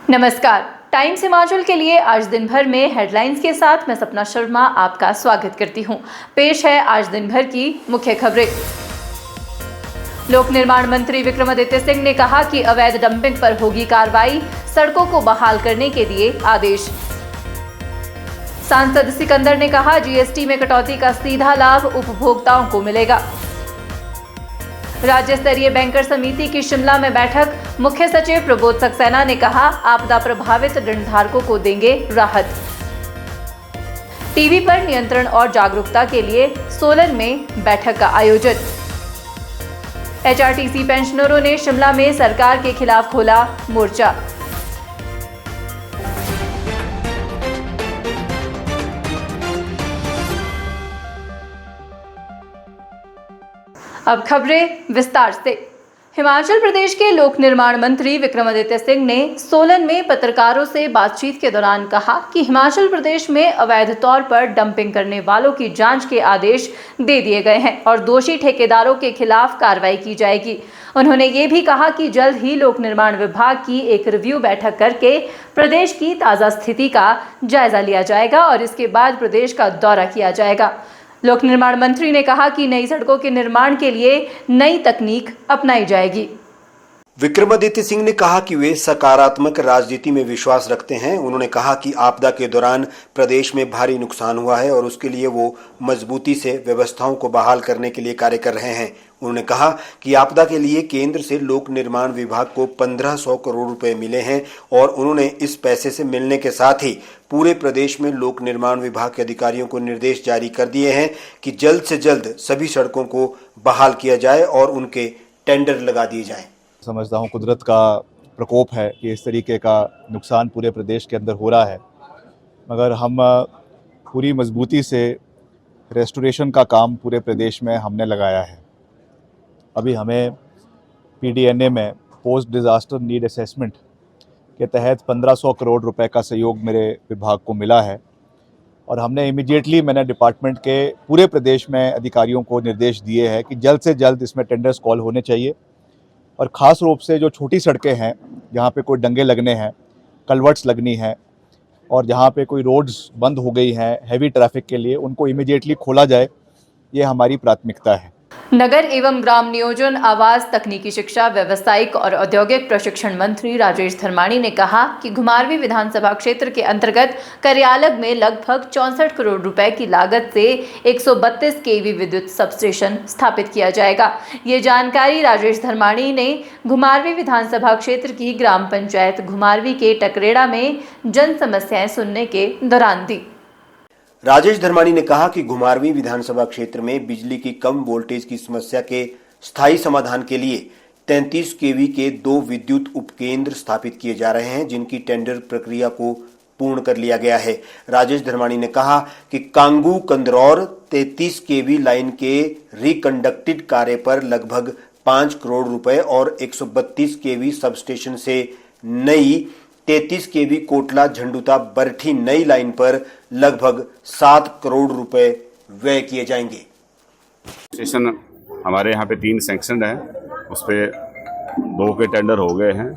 नमस्कार, टाइम्स हिमाचल के लिए आज दिन भर में हेडलाइंस के साथ मैं सपना शर्मा आपका स्वागत करती हूं। पेश है आज दिन भर की मुख्य खबरें। लोक निर्माण मंत्री विक्रमादित्य सिंह ने कहा कि अवैध डंपिंग पर होगी कार्रवाई, सड़कों को बहाल करने के दिए आदेश। सांसद सिकंदर ने कहा जीएसटी में कटौती का सीधा लाभ उपभोक्ताओं को मिलेगा। राज्य स्तरीय बैंकर समिति की शिमला में बैठक, मुख्य सचिव प्रबोध सक्सेना ने कहा आपदा प्रभावित ऋणधारकों को देंगे राहत। टीबी पर नियंत्रण और जागरूकता के लिए सोलन में बैठक का आयोजन। एचआरटीसी पेंशनरों ने शिमला में सरकार के खिलाफ खोला मोर्चा। अब खबरें विस्तार से। हिमाचल प्रदेश के लोक निर्माण मंत्री विक्रमादित्य सिंह ने सोलन में पत्रकारों से बातचीत के दौरान कहा कि हिमाचल प्रदेश में अवैध तौर पर डंपिंग करने वालों की जांच के आदेश दे दिए गए हैं और दोषी ठेकेदारों के खिलाफ कार्रवाई की जाएगी। उन्होंने ये भी कहा कि जल्द ही लोक निर्माण विभाग की एक रिव्यू बैठक करके प्रदेश की ताज़ा स्थिति का जायजा लिया जाएगा और इसके बाद प्रदेश का दौरा किया जाएगा। लोक निर्माण मंत्री ने कहा कि नई सड़कों के निर्माण के लिए नई तकनीक अपनाई जाएगी। विक्रमादित्य सिंह ने कहा कि वे सकारात्मक राजनीति में विश्वास रखते हैं। उन्होंने कहा कि आपदा के दौरान प्रदेश में भारी नुकसान हुआ है और उसके लिए वो मजबूती से व्यवस्थाओं को बहाल करने के लिए कार्य कर रहे हैं। उन्होंने कहा कि आपदा के लिए केंद्र से लोक निर्माण विभाग को 1500 करोड़ रुपए मिले हैं और उन्होंने इस पैसे से मिलने के साथ ही पूरे प्रदेश में लोक निर्माण विभाग के अधिकारियों को निर्देश जारी कर दिए हैं कि जल्द से जल्द सभी सड़कों को बहाल किया जाए और उनके टेंडर लगा दिए जाएं। समझता हूँ कुदरत का प्रकोप है कि इस तरीके का नुकसान पूरे प्रदेश के अंदर हो रहा है, मगर हम पूरी मजबूती से रेस्टोरेशन का काम पूरे प्रदेश में हमने लगाया है। अभी हमें पीडीएनए में पोस्ट डिज़ास्टर नीड असेसमेंट के तहत 1500 करोड़ रुपए का सहयोग मेरे विभाग को मिला है और हमने इमीडिएटली मैंने डिपार्टमेंट के पूरे प्रदेश में अधिकारियों को निर्देश दिए हैं कि जल्द से जल्द इसमें टेंडर्स कॉल होने चाहिए और ख़ास रूप से जो छोटी सड़कें हैं जहाँ पे कोई डंगे लगने हैं, कलवर्ट्स लगनी हैं और जहाँ पे कोई रोड्स बंद हो गई हैं हैवी ट्रैफिक के लिए, उनको इमीडिएटली खोला जाए, ये हमारी प्राथमिकता है। नगर एवं ग्राम नियोजन, आवास, तकनीकी शिक्षा, व्यावसायिक और औद्योगिक प्रशिक्षण मंत्री राजेश धर्माणी ने कहा कि घुमारवीं विधानसभा क्षेत्र के अंतर्गत करियालग में लगभग 64 करोड़ रुपए की लागत से 132 केवी विद्युत सबस्टेशन स्थापित किया जाएगा। ये जानकारी राजेश धर्माणी ने घुमारवीं विधानसभा क्षेत्र की ग्राम पंचायत घुमारवीं के टकरेड़ा में जन समस्याएं सुनने के दौरान दी। राजेश धर्माणी ने कहा कि घुमारवीं विधानसभा क्षेत्र में बिजली की कम वोल्टेज की समस्या के स्थायी समाधान के लिए 33 केवी के 2 विद्युत उपकेंद्र स्थापित किए जा रहे हैं, जिनकी टेंडर प्रक्रिया को पूर्ण कर लिया गया है। राजेश धर्माणी ने कहा कि कांगू कंदरौर 33 केवी लाइन के रिकंडक्टेड कार्य पर लगभग 5 करोड़ रुपए और 132 केवी सबस्टेशन से नई 33 केवी कोटला झंडुता बरठी नई लाइन पर लगभग 7 करोड़ रुपए व्यय किए जाएंगे। स्टेशन हमारे यहाँ पे 3 सैंक्शन है, उस पे 2 के टेंडर हो गए हैं।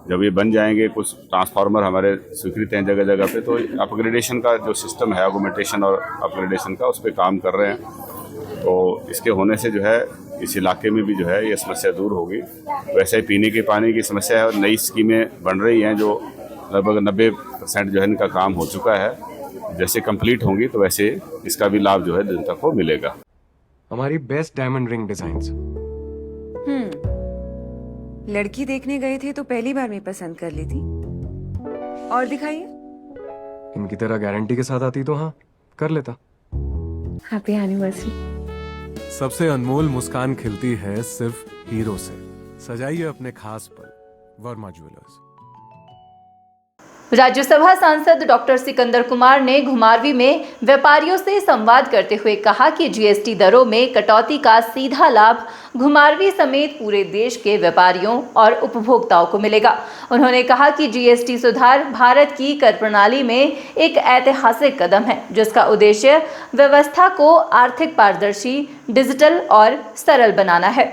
जब ये बन जाएंगे, कुछ ट्रांसफार्मर हमारे स्वीकृत हैं जगह जगह पे, तो अपग्रेडेशन का जो सिस्टम है, ऑगमेंटेशन और अपग्रेडेशन का, उस पर काम कर रहे हैं। तो इसके होने से जो है इस इलाके में भी जो है ये समस्या दूर होगी। वैसे ही पीने के पानी की समस्या है और नई स्कीमें बन रही हैं जो लगभग 90% जो है इनका काम हो चुका है। जैसे कंप्लीट होंगी तो वैसे इसका भी लाभ जो है जनता को मिलेगा। हमारी बेस्ट डायमंड रिंग डिजाइन्स। लड़की देखने गए थे तो पहली बार में पसंद कर ली थी। और दिखाइए। इनकी तरह गारंटी के साथ आती तो हाँ कर लेता। Happy anniversary. सबसे अनमोल मुस्कान खिलती है सिर्फ हीरो से। सजाइए अपने खास पल, वर्मा ज्वेलर्स। राज्यसभा सांसद डॉक्टर सिकंदर कुमार ने घुमारवीं में व्यापारियों से संवाद करते हुए कहा कि जीएसटी दरों में कटौती का सीधा लाभ घुमारवीं समेत पूरे देश के व्यापारियों और उपभोक्ताओं को मिलेगा। उन्होंने कहा कि जीएसटी सुधार भारत की कर प्रणाली में एक ऐतिहासिक कदम है, जिसका उद्देश्य व्यवस्था को आर्थिक, पारदर्शी, डिजिटल और सरल बनाना है।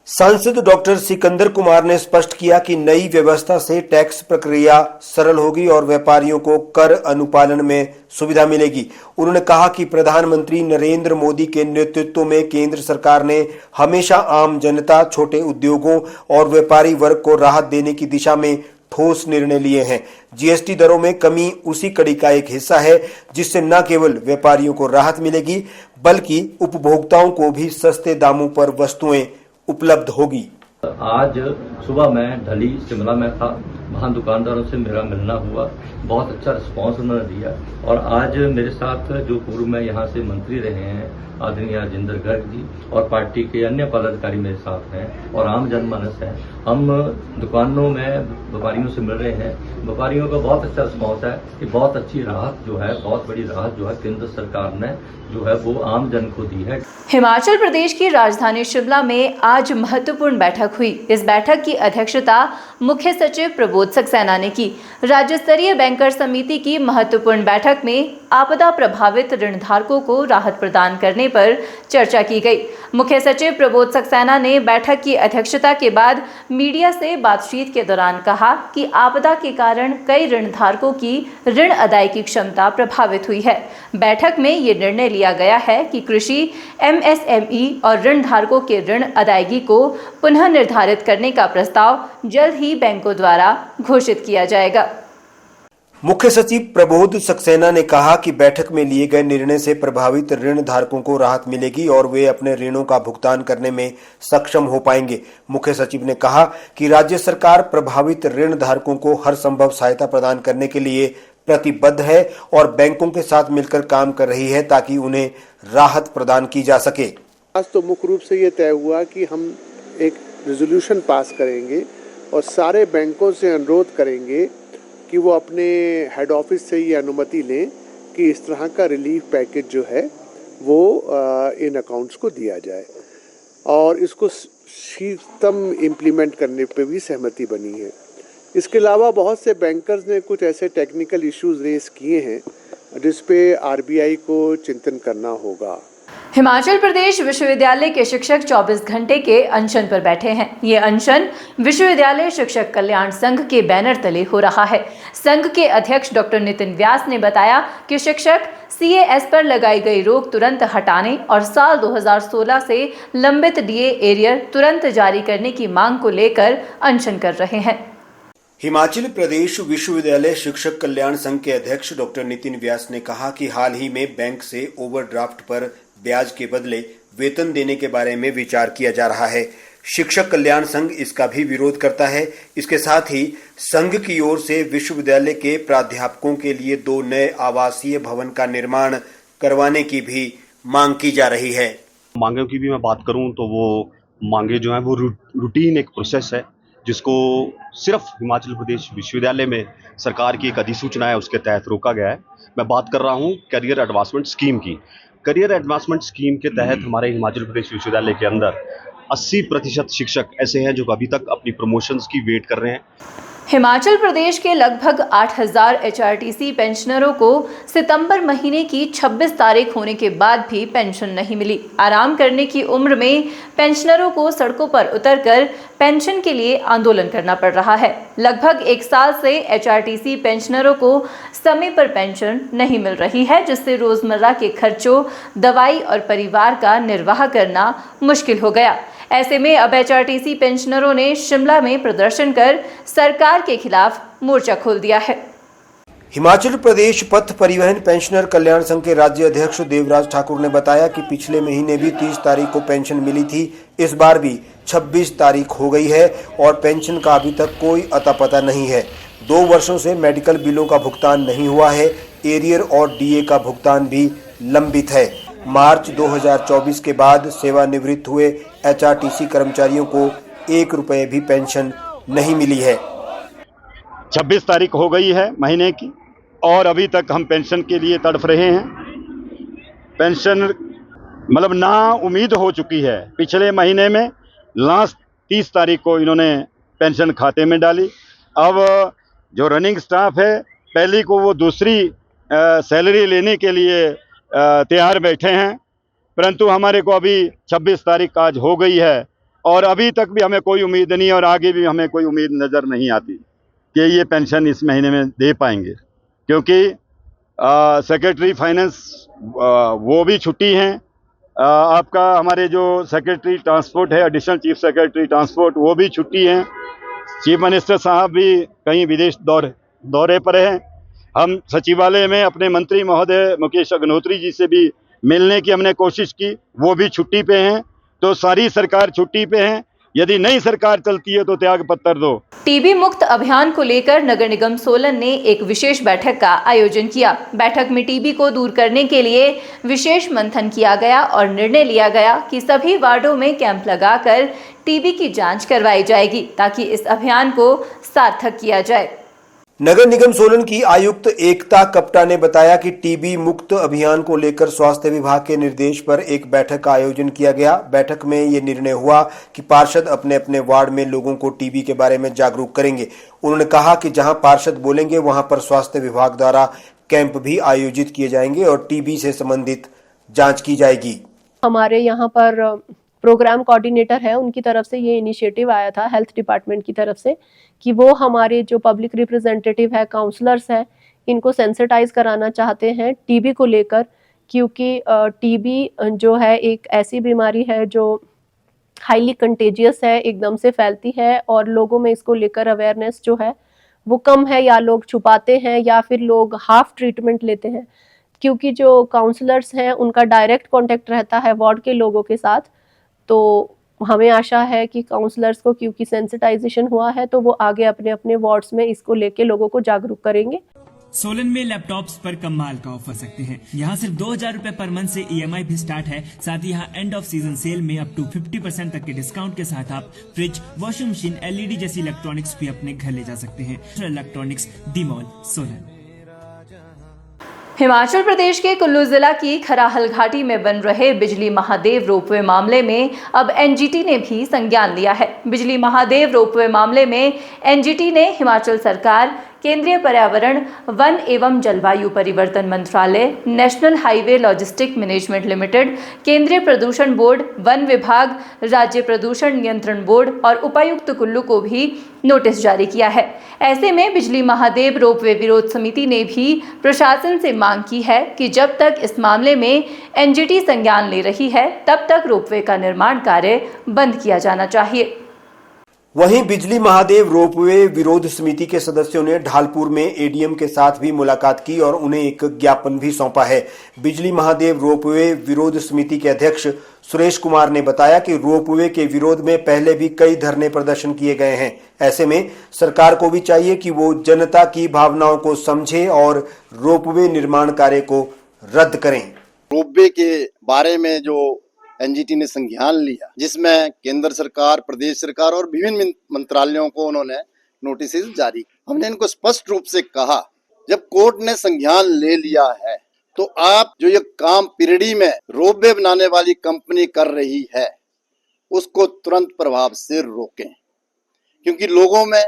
सांसद डॉक्टर सिकंदर कुमार ने स्पष्ट किया कि नई व्यवस्था से टैक्स प्रक्रिया सरल होगी और व्यापारियों को कर अनुपालन में सुविधा मिलेगी। उन्होंने कहा कि प्रधानमंत्री नरेंद्र मोदी के नेतृत्व में केंद्र सरकार ने हमेशा आम जनता, छोटे उद्योगों और व्यापारी वर्ग को राहत देने की दिशा में ठोस निर्णय लिए हैं। जीएसटी दरों में कमी उसी कड़ी का एक हिस्सा है जिससे न केवल व्यापारियों को राहत मिलेगी बल्कि उपभोक्ताओं को भी सस्ते दामों पर वस्तुएं उपलब्ध होगी। आज सुबह मैं ढली शिमला में था, वहाँ दुकानदारों से मेरा मिलना हुआ, बहुत अच्छा रिस्पांस उन्होंने दिया। और आज मेरे साथ जो पूर्व में यहाँ से मंत्री रहे हैं आदरणीय राजेंद्र गर्ग जी और पार्टी के अन्य पदाधिकारी मेरे साथ हैं और आम जनमानस हैं। हम दुकानों में व्यापारियों से मिल रहे हैं, व्यापारियों का बहुत अच्छा रिस्पांस है कि बहुत अच्छी राहत जो है, बहुत बड़ी राहत जो है केंद्र सरकार ने जो है वो आम जन को दी है। हिमाचल प्रदेश की राजधानी शिमला में आज महत्वपूर्ण बैठक हुई। इस बैठक की अध्यक्षता मुख्य सचिव प्रबोध सक्सेना ने की। राज्य स्तरीय बैंकर समिति की महत्वपूर्ण बैठक में आपदा प्रभावित ऋणधारकों को राहत प्रदान करने पर चर्चा की गई। मुख्य सचिव प्रबोध सक्सेना ने बैठक की अध्यक्षता के बाद मीडिया से बातचीत के दौरान कहा कि आपदा के कारण कई ऋणधारकों की ऋण अदायगी क्षमता प्रभावित हुई है। बैठक में ये निर्णय लिया गया है कि कृषि, एमएसएमई और ऋणधारकों के ऋण अदायगी को पुनः निर्धारित करने का प्रस्ताव जल्द ही बैंकों द्वारा घोषित किया जाएगा। मुख्य सचिव प्रबोध सक्सेना ने कहा कि बैठक में लिए गए निर्णय से प्रभावित ऋण धारकों को राहत मिलेगी और वे अपने ऋणों का भुगतान करने में सक्षम हो पाएंगे। मुख्य सचिव ने कहा कि राज्य सरकार प्रभावित ऋण धारकों को हर संभव सहायता प्रदान करने के लिए प्रतिबद्ध है और बैंकों के साथ मिलकर काम कर रही है ताकि उन्हें राहत प्रदान की जा सके। आज तो मुख्य रूप से ये तय हुआ कि हम एक रेजोल्यूशन पास करेंगे और सारे बैंकों से अनुरोध करेंगे कि वो अपने हेड ऑफिस से ये अनुमति लें कि इस तरह का रिलीफ पैकेज जो है वो इन अकाउंट्स को दिया जाए और इसको शीघ्रतम इम्प्लीमेंट करने पे भी सहमति बनी है। इसके अलावा बहुत से बैंकर्स ने कुछ ऐसे टेक्निकल इश्यूज रेस किए हैं जिस पे आरबीआई को चिंतन करना होगा। हिमाचल प्रदेश विश्वविद्यालय के शिक्षक 24 घंटे के अनशन पर बैठे हैं। ये अनशन विश्वविद्यालय शिक्षक कल्याण संघ के बैनर तले हो रहा है। संघ के अध्यक्ष डॉक्टर नितिन व्यास ने बताया कि शिक्षक सीएएस पर लगाई गई रोक तुरंत हटाने और साल 2016 से लंबित डीए एरियर तुरंत जारी करने की मांग को लेकर अनशन कर रहे हैं। हिमाचल प्रदेश विश्वविद्यालय शिक्षक कल्याण संघ के अध्यक्ष डॉक्टर नितिन व्यास ने कहा कि हाल ही में बैंक से ओवरड्राफ्ट पर ब्याज के बदले वेतन देने के बारे में विचार किया जा रहा है। शिक्षक कल्याण संघ इसका भी विरोध करता है। इसके साथ ही संघ की ओर से विश्वविद्यालय के प्राध्यापकों के लिए 2 नए आवासीय भवन का निर्माण करवाने की भी मांग की जा रही है। मांगों की भी मैं बात करूं तो वो मांगे जो है वो रूटीन एक प्रोसेस है जिसको सिर्फ हिमाचल प्रदेश विश्वविद्यालय में सरकार की एक अधिसूचना है उसके तहत रोका गया है। मैं बात कर रहा हूं करियर एडवांसमेंट स्कीम की। करियर एडवांसमेंट स्कीम के तहत हमारे हिमाचल प्रदेश विश्वविद्यालय के अंदर 80% शिक्षक ऐसे हैं जो अभी तक अपनी प्रमोशंस की वेट कर रहे हैं। हिमाचल प्रदेश के लगभग 8000 एचआरटीसी पेंशनरों को सितंबर महीने की 26 तारीख होने के बाद भी पेंशन नहीं मिली। आराम करने की उम्र में पेंशनरों को सड़कों पर उतरकर पेंशन के लिए आंदोलन करना पड़ रहा है। लगभग 1 साल से एचआरटीसी पेंशनरों को समय पर पेंशन नहीं मिल रही है, जिससे रोजमर्रा के खर्चों, दवाई और परिवार का निर्वाह करना मुश्किल हो गया। ऐसे में अब एचआरटीसी पेंशनरों ने शिमला में प्रदर्शन कर सरकार के खिलाफ मोर्चा खोल दिया है। हिमाचल प्रदेश पथ परिवहन पेंशनर कल्याण संघ के राज्य अध्यक्ष देवराज ठाकुर ने बताया कि पिछले महीने भी 30 तारीख को पेंशन मिली थी। इस बार भी 26 तारीख हो गई है और पेंशन का अभी तक कोई अता पता नहीं है। 2 वर्षों से मेडिकल बिलों का भुगतान नहीं हुआ है। एरियर और डीए का भुगतान भी लंबित है। मार्च 2024 के बाद सेवानिवृत्त हुए एचआरटीसी कर्मचारियों को 1 रुपये भी पेंशन नहीं मिली है। 26 तारीख हो गई है महीने की और अभी तक हम पेंशन के लिए तड़फ रहे हैं। पेंशन मतलब ना उम्मीद हो चुकी है। पिछले महीने में लास्ट 30 तारीख को इन्होंने पेंशन खाते में डाली। अब जो रनिंग स्टाफ है पहली को वो दूसरी सैलरी लेने के लिए तैयार बैठे हैं, परंतु हमारे को अभी 26 तारीख आज हो गई है और अभी तक भी हमें कोई उम्मीद नहीं और आगे भी हमें कोई उम्मीद नज़र नहीं आती कि ये पेंशन इस महीने में दे पाएंगे, क्योंकि सेक्रेटरी फाइनेंस वो भी छुट्टी हैं। आपका हमारे जो सेक्रेटरी ट्रांसपोर्ट है, एडिशनल चीफ सेक्रेटरी ट्रांसपोर्ट, वो भी छुट्टी हैं। चीफ मिनिस्टर साहब भी कहीं विदेश दौरे पर हैं। हम सचिवालय में अपने मंत्री महोदय मुकेश अग्निहोत्री जी से भी मिलने की हमने कोशिश की, वो भी छुट्टी पे हैं। तो सारी सरकार छुट्टी पे है। यदि नई सरकार चलती है तो त्याग पत्र दो। टीबी मुक्त अभियान को लेकर नगर निगम सोलन ने एक विशेष बैठक का आयोजन किया। बैठक में टीबी को दूर करने के लिए विशेष मंथन किया गया और निर्णय लिया गया कि सभी वार्डों में कैंप लगाकर टीबी की जांच करवाई जाएगी ताकि इस अभियान को सार्थक किया जाए। नगर निगम सोलन की आयुक्त एकता कपटा ने बताया कि टीबी मुक्त अभियान को लेकर स्वास्थ्य विभाग के निर्देश पर एक बैठक का आयोजन किया गया। बैठक में ये निर्णय हुआ कि पार्षद अपने अपने वार्ड में लोगों को टीबी के बारे में जागरूक करेंगे। उन्होंने कहा कि जहां पार्षद बोलेंगे वहां पर स्वास्थ्य विभाग द्वारा कैंप भी आयोजित किए जाएंगे और टीबी से संबंधित जांच की जाएगी। हमारे यहाँ पर प्रोग्राम कोऑर्डिनेटर है, उनकी तरफ से ये इनिशिएटिव आया था हेल्थ डिपार्टमेंट की तरफ से कि वो हमारे जो पब्लिक रिप्रेजेंटेटिव है, काउंसलर्स हैं, इनको सेंसिटाइज कराना चाहते हैं टीबी को लेकर, क्योंकि टीबी जो है एक ऐसी बीमारी है जो हाईली कंटेजियस है, एकदम से फैलती है और लोगों में इसको लेकर अवेयरनेस जो है वो कम है, या लोग छुपाते हैं या फिर लोग हाफ ट्रीटमेंट लेते हैं। क्योंकि जो काउंसलर्स हैं उनका डायरेक्ट कांटेक्ट रहता है वार्ड के लोगों के साथ, तो हमें आशा है कि काउंसलर्स को क्योंकि सेंसिटाइजेशन हुआ है तो वो आगे अपने अपने वार्ड्स में इसको लेके लोगों को जागरूक करेंगे। सोलन में लैपटॉप्स पर कमाल का ऑफर सकते हैं। यहाँ सिर्फ 2000 रुपए पर मंथ से EMI भी स्टार्ट है। साथ ही यहाँ एंड ऑफ सीजन सेल में अप टू 50% तक के डिस्काउंट के साथ आप फ्रिज, वॉशिंग मशीन, LED जैसी इलेक्ट्रॉनिक्स भी अपने घर ले जा सकते हैं। Electronics D mall Solan. Himachal Pradesh के कुल्लू जिला की खराहल घाटी में बन रहे बिजली महादेव रोपवे मामले में अब NGT ने भी संज्ञान लिया है। बिजली महादेव रोपवे मामले में NGT ने हिमाचल सरकार, केंद्रीय पर्यावरण, वन एवं जलवायु परिवर्तन मंत्रालय, national highway logistic management limited, केंद्रीय प्रदूषण बोर्ड, वन विभाग, राज्य प्रदूषण नियंत्रण बोर्ड और उपायुक्त कुल्लू को भी नोटिस जारी किया है। ऐसे में बिजली महादेव रोपवे विरोध समिति ने भी प्रशासन से मांग की है कि जब तक इस मामले में NGT संज्ञान ले रही है तब तक रोपवे का निर्माण कार्य बंद किया जाना चाहिए। वहीं बिजली महादेव रोपवे विरोध समिति के सदस्यों ने ढालपुर में ADM के साथ भी मुलाकात की और उन्हें एक ज्ञापन भी सौंपा है। बिजली महादेव रोपवे विरोध समिति के अध्यक्ष सुरेश कुमार ने बताया कि रोपवे के विरोध में पहले भी कई धरने प्रदर्शन किए गए हैं। ऐसे में सरकार को भी चाहिए कि वो जनता की भावनाओं को समझे और रोपवे निर्माण कार्य को रद्द करें। रोपवे के बारे में जो NGT ने संज्ञान लिया, जिसमें केंद्र सरकार, प्रदेश सरकार और विभिन्न मंत्रालयों को उन्होंने नोटिस जारी, हमने इनको स्पष्ट रूप से कहा, जब कोर्ट ने संज्ञान ले लिया है तो आप जो ये काम पिरडी में रोपवे बनाने वाली कंपनी कर रही है उसको तुरंत प्रभाव से रोकें, क्योंकि लोगों में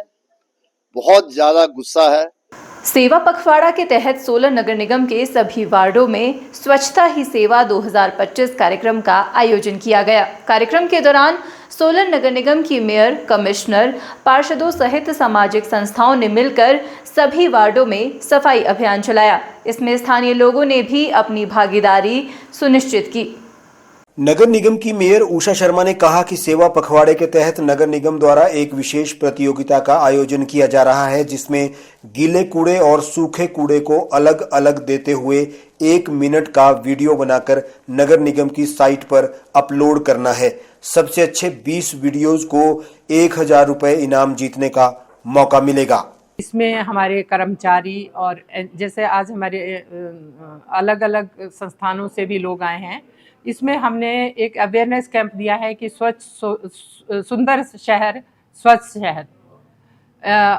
बहुत ज्यादा गुस्सा है। सेवा पखवाड़ा के तहत सोलन नगर निगम के सभी वार्डों में स्वच्छता ही सेवा 2025 कार्यक्रम का आयोजन किया गया। कार्यक्रम के दौरान सोलन नगर निगम की मेयर, कमिश्नर, पार्षदों सहित सामाजिक संस्थाओं ने मिलकर सभी वार्डों में सफाई अभियान चलाया। इसमें स्थानीय लोगों ने भी अपनी भागीदारी सुनिश्चित की। नगर निगम की मेयर उषा शर्मा ने कहा कि सेवा पखवाड़े के तहत नगर निगम द्वारा एक विशेष प्रतियोगिता का आयोजन किया जा रहा है, जिसमें गीले कूड़े और सूखे कूड़े को अलग अलग देते हुए 1 मिनट का वीडियो बनाकर नगर निगम की साइट पर अपलोड करना है। सबसे अच्छे 20 वीडियोज को 1000 रुपए इनाम जीतने का मौका मिलेगा। इसमें हमारे कर्मचारी और जैसे आज हमारे अलग अलग संस्थानों से भी लोग आए हैं, इसमें हमने एक अवेयरनेस कैंप दिया है कि सुंदर शहर स्वच्छ शहर,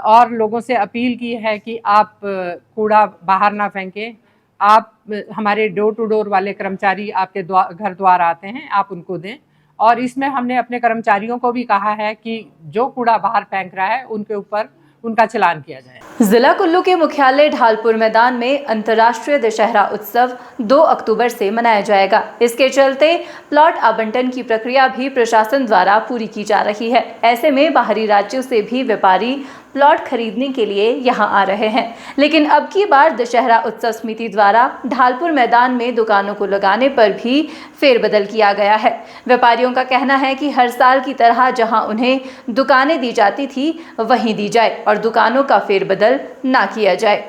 और लोगों से अपील की है कि आप कूड़ा बाहर ना फेंकें। आप हमारे डोर टू डोर वाले कर्मचारी आपके घर द्वार आते हैं, आप उनको दें। और इसमें हमने अपने कर्मचारियों को भी कहा है कि जो कूड़ा बाहर फेंक रहा है उनके ऊपर उनका चालान किया जाए। जिला कुल्लू के मुख्यालय ढालपुर मैदान में अंतर्राष्ट्रीय दशहरा उत्सव 2 अक्टूबर से मनाया जाएगा। इसके चलते प्लॉट आवंटन की प्रक्रिया भी प्रशासन द्वारा पूरी की जा रही है। ऐसे में बाहरी राज्यों से भी व्यापारी प्लॉट खरीदने के लिए यहां आ रहे हैं, लेकिन अब की बार दशहरा उत्सव समिति द्वारा ढालपुर मैदान में दुकानों को लगाने पर भी फेरबदल किया गया है। व्यापारियों का कहना है कि हर साल की तरह जहां उन्हें दुकानें दी जाती थी वहीं दी जाए और दुकानों का फेरबदल ना किया जाए।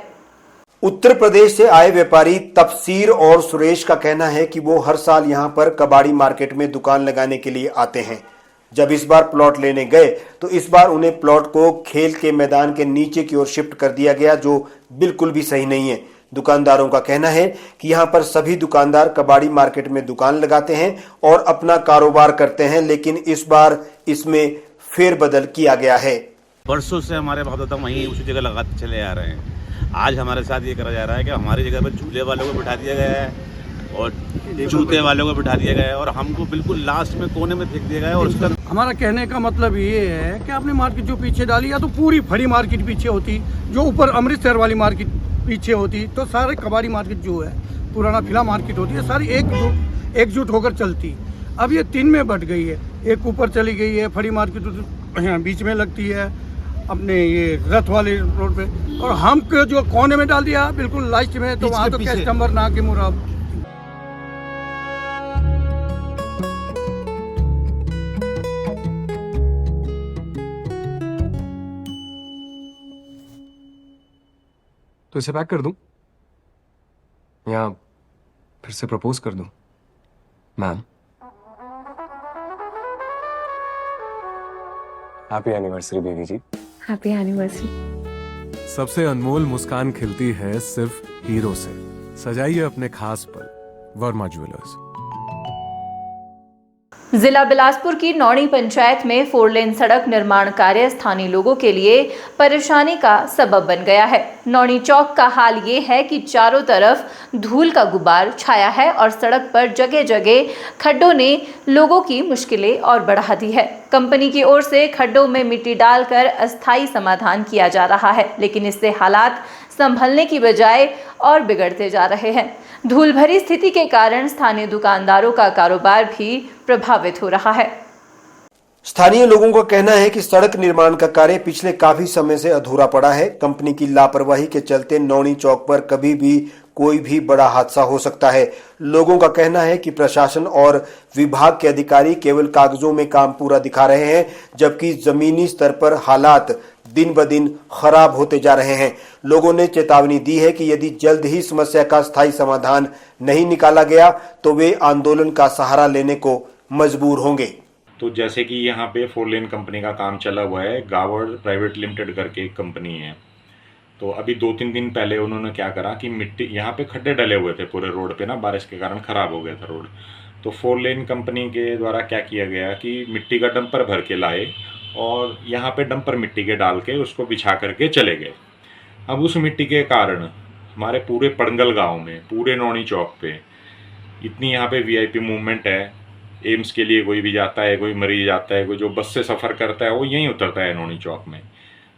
उत्तर प्रदेश से आए व्यापारी तफसीर और सुरेश का कहना है कि वो हर साल यहां पर कबाड़ी मार्केट में दुकान लगाने के लिए आते हैं। जब इस बार प्लॉट लेने गए तो इस बार उन्हें प्लॉट को खेल के मैदान के नीचे की ओर शिफ्ट कर दिया गया, जो बिल्कुल भी सही नहीं है। दुकानदारों का कहना है कि यहां पर सभी दुकानदार कबाड़ी मार्केट में दुकान लगाते हैं और अपना कारोबार करते हैं, लेकिन इस बार इसमें फेरबदल किया गया है। वर्षों से हमारे बाप दादा वहीं उसी जगह लगाते चले आ रहे हैं। आज हमारे साथ ये करा जा रहा है कि हमारी जगह पर झूले वालों को बिठा दिया गया है और जूते वालों को बिठा दिया गया है और हमको बिल्कुल लास्ट में कोने में फेंक दिया गया है। और उसका हमारा कहने का मतलब ये है कि आपने मार्केट जो पीछे डाली, या तो पूरी फड़ी मार्केट पीछे होती, जो ऊपर अमृतसर वाली मार्केट पीछे होती, तो सारे कबाड़ी मार्केट जो है पुराना फिला मार्केट होती है, सारी एकजुट होकर चलती। अब ये 3 में बट गई है, एक ऊपर चली गई है, फड़ी मार्केट यहाँ बीच में लगती है अपने ये रथ वाले रोड पे, और हम जो कोने में डाल दिया बिल्कुल लास्ट में, तो वहाँ तो कस्टमर ना के मुराद। तो इसे पैक कर दूं या फिर से प्रपोज कर दूं? Ma'am, happy anniversary baby ji. Happy anniversary. सबसे अनमोल मुस्कान खिलती है सिर्फ हीरो से। सजाइए अपने खास पल, वर्मा ज्वेलर्स। जिला बिलासपुर की नौणी पंचायत में 4 लेन सड़क निर्माण कार्य स्थानीय लोगों के लिए परेशानी का सबब बन गया है। नौणी चौक का हाल ये है कि चारों तरफ धूल का गुबार छाया है और सड़क पर जगह जगह खड्डों ने लोगों की मुश्किलें और बढ़ा दी है। कंपनी की ओर से खड्डों में मिट्टी डालकर अस्थायी समाधान किया जा रहा है, लेकिन इससे हालात संभलने की बजाय और बिगड़ते जा रहे हैं। धूल भरी स्थिति के कारण स्थानीय दुकानदारों का कारोबार भी प्रभावित हो रहा है। स्थानीय लोगों का कहना है कि सड़क निर्माण का कार्य पिछले काफी समय से अधूरा पड़ा है। कंपनी की लापरवाही के चलते नौणी चौक पर कभी भी कोई भी बड़ा हादसा हो सकता है। लोगों का कहना है कि प्रशासन और विभाग के अधिकारी केवल कागजों में काम पूरा दिखा रहे हैं, जबकि जमीनी स्तर पर हालात दिन ब दिन खराब होते जा रहे हैं। लोगों ने चेतावनी दी है कि यदि जल्द ही समस्या का स्थायी समाधान नहीं निकाला गया तो वे आंदोलन का सहारा लेने को मजबूर होंगे। तो जैसे कि यहाँ पे 4 लेन कंपनी का काम चला हुआ है, गावर्ड प्राइवेट लिमिटेड करके एक कंपनी है। तो अभी 2-3 दिन पहले उन्होंने क्या करा कि मिट्टी यहाँ पे खड्डे डले हुए थे पूरे रोड पे ना, बारिश के कारण ख़राब हो गया था रोड। तो 4 लेन कंपनी के द्वारा क्या किया गया कि मिट्टी का डंपर भर के लाए और यहाँ पे डंपर मिट्टी के डाल के उसको बिछा करके चले गए। अब उस मिट्टी के कारण हमारे पूरे पड़ंगल गाँव में, पूरे नौणी चौक पे इतनी यहाँ पे VIP मूवमेंट है। एम्स के लिए कोई भी जाता है, कोई मरीज आता है, कोई जो बस से सफ़र करता है वो यहीं उतरता है नौणी चौक में।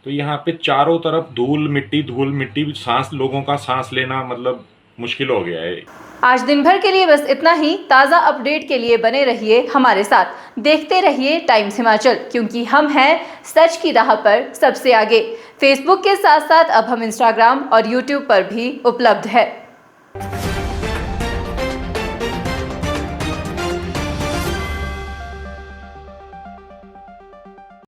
तो यहाँ पे चारों तरफ धूल मिट्टी, सांस, लोगों का सांस लेना मतलब मुश्किल हो गया है। आज दिन भर के लिए बस इतना ही। ताज़ा अपडेट के लिए बने रहिए हमारे साथ, देखते रहिए टाइम्स हिमाचल, क्योंकि हम हैं सच की राह पर सबसे आगे। फेसबुक के साथ साथ अब हम इंस्टाग्राम और यूट्यूब पर भी उपलब्ध है।